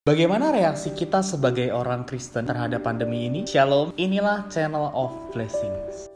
Bagaimana reaksi kita sebagai orang Kristen terhadap pandemi ini? Shalom, inilah Channel of Blessings.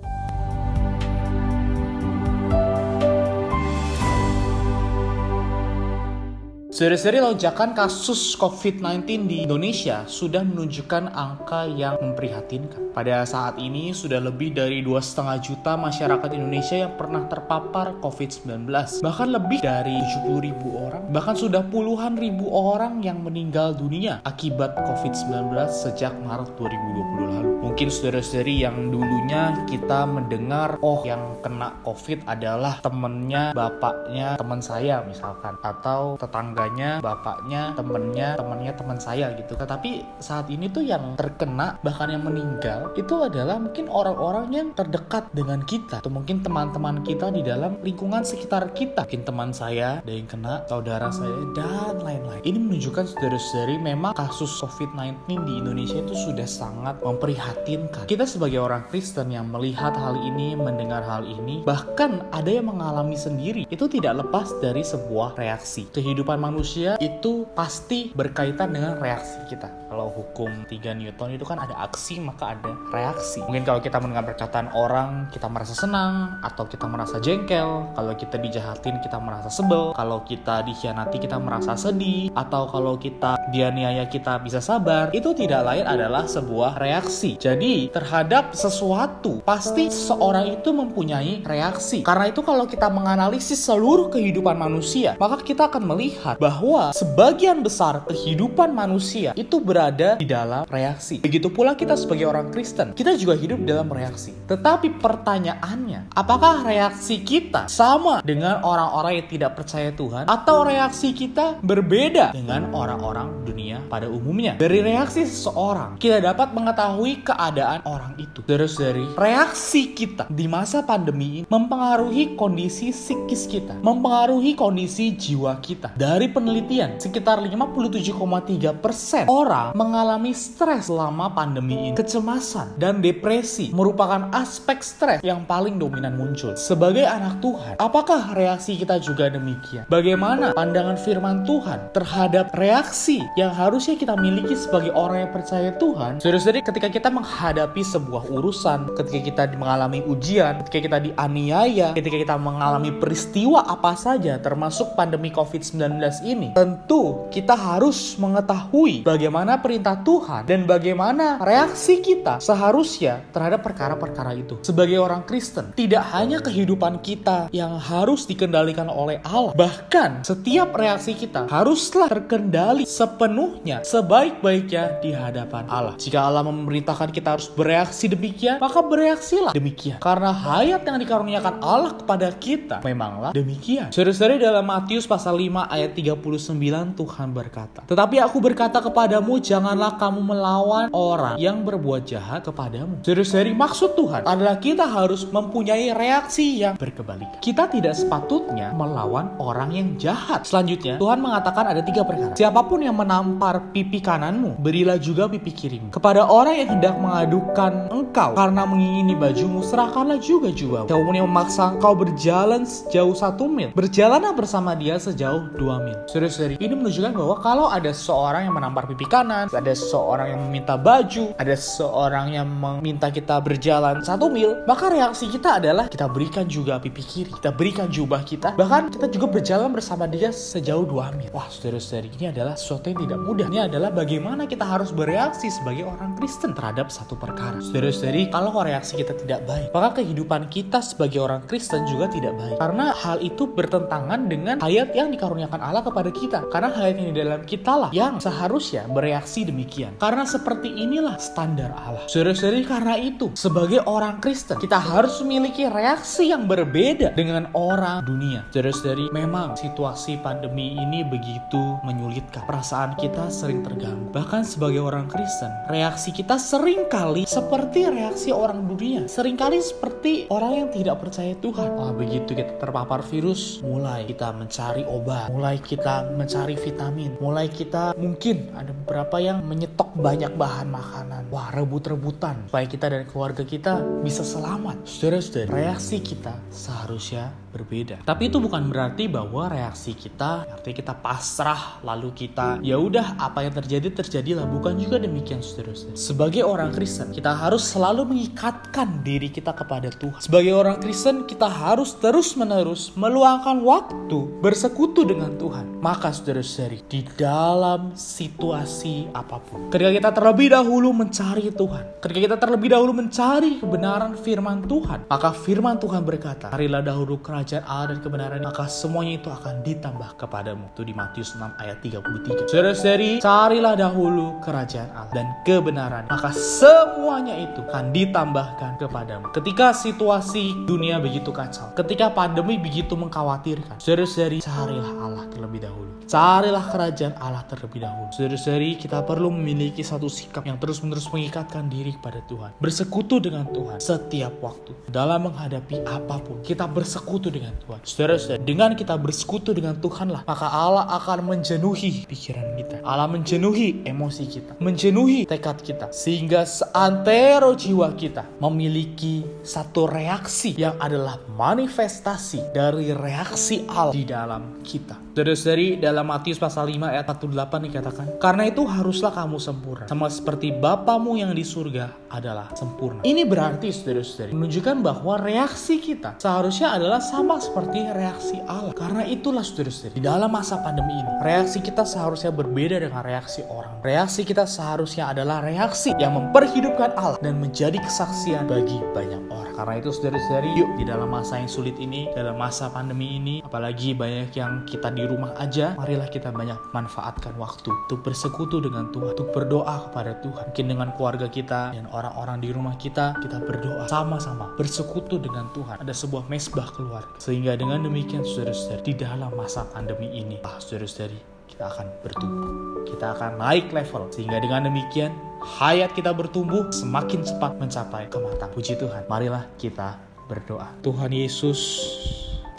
Saudara-saudari, lonjakan kasus COVID-19 di Indonesia sudah menunjukkan angka yang memprihatinkan. Pada saat ini sudah lebih dari 2,5 juta masyarakat Indonesia yang pernah terpapar COVID-19. Bahkan lebih dari 70.000 orang, bahkan sudah puluhan ribu orang yang meninggal dunia akibat COVID-19 sejak Maret 2020 lalu. Mungkin saudara-saudari yang dulunya kita mendengar, yang kena COVID adalah temennya, bapaknya, teman saya misalkan, atau tetangganya, bapaknya, temennya teman saya gitu. Tetapi saat ini tuh yang terkena, bahkan yang meninggal, itu adalah mungkin orang-orang yang terdekat dengan kita, atau mungkin teman-teman kita di dalam lingkungan sekitar kita. Mungkin teman saya ada yang kena, saudara saya, dan lain-lain. Ini menunjukkan saudara-saudari memang kasus COVID-19 di Indonesia itu sudah sangat memprihatinkan. Kita sebagai orang Kristen yang melihat hal ini, mendengar hal ini, bahkan ada yang mengalami sendiri, itu tidak lepas dari sebuah reaksi. Kehidupan manusia itu pasti berkaitan dengan reaksi kita. Kalau hukum 3 Newton itu kan ada aksi maka ada reaksi. Mungkin kalau kita mendengar perkataan orang, kita merasa senang atau kita merasa jengkel. Kalau kita dijahatin, kita merasa sebel. Kalau kita dikhianati, kita merasa sedih. Atau kalau kita dianiaya, kita bisa sabar. Itu tidak lain adalah sebuah reaksi. Jadi terhadap sesuatu pasti seseorang itu mempunyai reaksi. Karena itu kalau kita menganalisis seluruh kehidupan manusia, maka kita akan melihat bahwa sebagian besar kehidupan manusia itu berada di dalam reaksi. Begitu pula kita sebagai orang Kristen, kita juga hidup dalam reaksi. Tetapi pertanyaannya, apakah reaksi kita sama dengan orang-orang yang tidak percaya Tuhan, atau reaksi kita berbeda dengan orang-orang dunia pada umumnya? Dari reaksi seseorang, kita dapat mengetahui keadaan orang itu. Saudara-saudari, reaksi kita di masa pandemi ini mempengaruhi kondisi psikis kita, mempengaruhi kondisi jiwa kita. Dari penelitian, sekitar 57,3% orang mengalami stres selama pandemi ini. Kecemasan dan depresi merupakan aspek stres yang paling dominan muncul. Sebagai anak Tuhan, apakah reaksi kita juga demikian? Bagaimana pandangan firman Tuhan terhadap reaksi yang harusnya kita miliki sebagai orang yang percaya Tuhan? Saudara-saudari, ketika kita menghadapi sebuah urusan, ketika kita mengalami ujian, ketika kita dianiaya, ketika kita mengalami peristiwa apa saja termasuk pandemi COVID-19 ini, tentu kita harus mengetahui bagaimana perintah Tuhan dan bagaimana reaksi kita seharusnya terhadap perkara-perkara itu. Sebagai orang Kristen, tidak hanya kehidupan kita yang harus dikendalikan oleh Allah, bahkan setiap reaksi kita haruslah terkendali sepenuhnya, sebaik-baiknya di hadapan Allah. Jika Allah memerintahkan kita harus bereaksi demikian, maka bereaksilah demikian. Karena hayat yang dikaruniakan Allah kepada kita memanglah demikian. Saudara-saudari, dalam Matius pasal 5 ayat 39 Tuhan berkata, "Tetapi aku berkata kepadamu, janganlah kamu melawan orang yang berbuat jahat kepadamu." Saudara-saudari, maksud Tuhan adalah kita harus mempunyai reaksi yang berkebalikan. Kita tidak sepatutnya melawan orang yang jahat. Selanjutnya, Tuhan mengatakan ada 3 perkara. Siapapun yang menampar pipi kananmu, berilah juga pipi kirimu. Kepada orang yang hendak mengadukan engkau karena mengingini bajumu, serahkanlah juga jubahmu. Siapapun yang memaksa engkau berjalan sejauh 1 mil, berjalanlah bersama dia sejauh 2 mil. Saudara-saudari, ini menunjukkan bahwa kalau ada seseorang yang menampar pipi kanan, ada seseorang yang meminta baju, ada seseorang yang meminta kita berjalan 1 mil, maka reaksi kita adalah kita berikan juga pipi kiri, kita berikan jubah kita, bahkan kita juga berjalan bersama dia sejauh 2 mil. Wah, saudara-saudari, ini adalah sesuatu yang tidak mudah. Ini adalah bagaimana kita harus bereaksi sebagai orang Kristen terhadap satu perkara. Saudara-saudari, kalau reaksi kita tidak baik, maka kehidupan kita sebagai orang Kristen juga tidak baik. Karena hal itu bertentangan dengan hayat yang dikaruniakan Allah kepada kita. Karena hayat yang di dalam kita lah yang seharusnya bereaksi demikian. Karena seperti inilah standar Allah. Saudara-saudari, karena itu sebagai orang Kristen kita harus memiliki reaksi yang berbeda dengan orang dunia. Saudara-saudari, memang situasi pandemi ini begitu menyulitkan. Perasaan kita sering terganggu. Bahkan sebagai orang Kristen, reaksi kita seringkali seperti reaksi orang dunia. Seringkali seperti orang yang tidak percaya Tuhan. Begitu kita terpapar virus, mulai kita mencari obat, mulai kita kita mencari vitamin. Mulai kita mungkin ada beberapa yang menyetok banyak bahan makanan. Wah, rebut-rebutan supaya kita dan keluarga kita bisa selamat. Saudara-saudara, reaksi kita seharusnya berbeda. Tapi itu bukan berarti bahwa reaksi kita artinya kita pasrah lalu kita ya udah apa yang terjadilah. Bukan juga demikian, saudara-saudara. Sebagai orang Kristen, kita harus selalu mengikatkan diri kita kepada Tuhan. Sebagai orang Kristen, kita harus terus-menerus meluangkan waktu bersekutu dengan Tuhan. Maka saudara-saudari, di dalam situasi apapun, ketika kita terlebih dahulu mencari Tuhan, ketika kita terlebih dahulu mencari kebenaran firman Tuhan, maka firman Tuhan berkata, carilah dahulu kerajaan Allah dan kebenaran, maka semuanya itu akan ditambah kepadamu. Itu di Matius 6 ayat 33. Saudara-saudari, carilah dahulu kerajaan Allah dan kebenaran, maka semuanya itu akan ditambahkan kepadamu. Ketika situasi dunia begitu kacau, ketika pandemi begitu mengkhawatirkan, saudara-saudari, carilah Allah terlebih dahulu. Carilah kerajaan Allah terlebih dahulu. Saudara-saudari, kita perlu memiliki satu sikap yang terus-menerus mengikatkan diri kepada Tuhan. Bersekutu dengan Tuhan setiap waktu. Dalam menghadapi apapun, kita bersekutu dengan Tuhan. Saudara-saudari, dengan kita bersekutu dengan Tuhanlah, maka Allah akan menjenuhi pikiran kita. Allah menjenuhi emosi kita, menjenuhi tekad kita, sehingga seantero jiwa kita memiliki satu reaksi yang adalah manifestasi dari reaksi Allah di dalam kita. Saudara-saudari, dalam Matius pasal 5 ayat 48 dikatakan, karena itu haruslah kamu sempurna, sama seperti Bapamu yang di surga adalah sempurna. Ini berarti, saudara-saudari, menunjukkan bahwa reaksi kita seharusnya adalah sama seperti reaksi Allah. Karena itulah, saudara-saudari, di dalam masa pandemi ini, reaksi kita seharusnya berbeda dengan reaksi orang. Reaksi kita seharusnya adalah reaksi yang memperhidupkan Allah dan menjadi kesaksian bagi banyak orang. Karena itu, saudara-saudari, yuk di dalam masa yang sulit ini, dalam masa pandemi ini, apalagi banyak yang kita di rumah aja, marilah kita banyak manfaatkan waktu untuk bersekutu dengan Tuhan, untuk berdoa kepada Tuhan. Mungkin dengan keluarga kita dan orang-orang di rumah kita berdoa sama-sama, bersekutu dengan Tuhan. Ada sebuah mesbah keluarga. Sehingga dengan demikian, saudara-saudari, di dalam masa pandemi ini, saudara-saudari, kita akan bertumbuh. Kita akan naik level. Sehingga dengan demikian, hayat kita bertumbuh semakin cepat mencapai kematangan. Puji Tuhan. Marilah kita berdoa. Tuhan Yesus,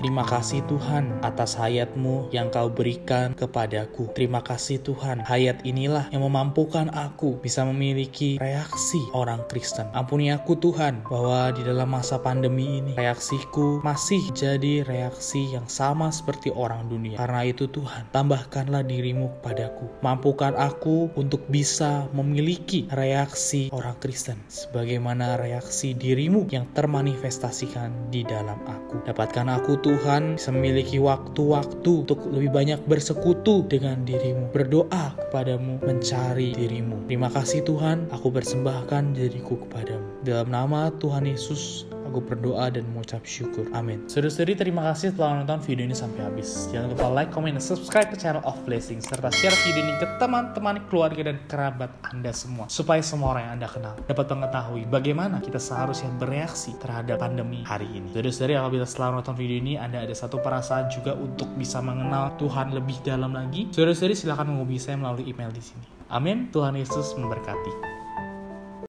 terima kasih Tuhan atas hayat-Mu yang Kau berikan kepadaku. Terima kasih Tuhan, hayat inilah yang memampukan aku bisa memiliki reaksi orang Kristen. Ampuni aku Tuhan, bahwa di dalam masa pandemi ini reaksiku masih jadi reaksi yang sama seperti orang dunia. Karena itu Tuhan, tambahkanlah diri-Mu kepadaku. Mampukan aku untuk bisa memiliki reaksi orang Kristen, sebagaimana reaksi diri-Mu yang termanifestasikan di dalam aku. Dapatkan aku Tuhan bisa memiliki waktu-waktu untuk lebih banyak bersekutu dengan diri-Mu, berdoa kepadamu, mencari diri-Mu. Terima kasih Tuhan, aku persembahkan diriku kepadamu. Dalam nama Tuhan Yesus, aku berdoa dan mengucap syukur. Amin. Saudara-saudari, terima kasih telah menonton video ini sampai habis. Jangan lupa like, comment, dan subscribe ke channel of Blessing, serta share video ini ke teman-teman, keluarga, dan kerabat Anda semua, supaya semua orang yang Anda kenal dapat mengetahui bagaimana kita seharusnya bereaksi terhadap pandemi hari ini. Saudara-saudari, apabila setelah menonton video ini Anda ada satu perasaan juga untuk bisa mengenal Tuhan lebih dalam lagi, saudara-saudari silakan menghubungi saya melalui email di sini. Amin. Tuhan Yesus memberkati.